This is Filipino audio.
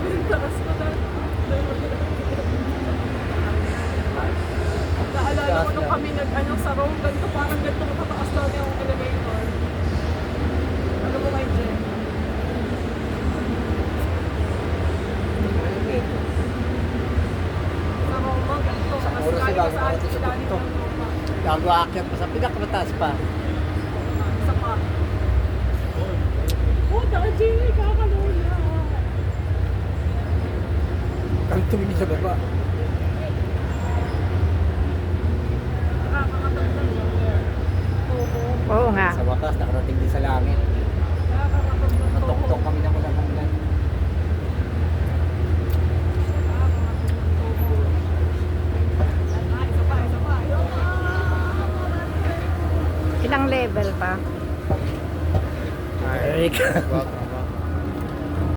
Taas ko na. Naalala ko nung kami nag-ano sa Rome, ganito parang ganito matataas daw yung elevator. Ano mo kayo dyan? Sa Roma, ganito. Sa Mas oras galing sila, ka sa gumarating ating sa ilalim tuktok. ng Roma. Gago aakyat pa sa pinakamataas pa. Isa pa. Oh, Jimmy, kakalola. Kami tumingin sa baba.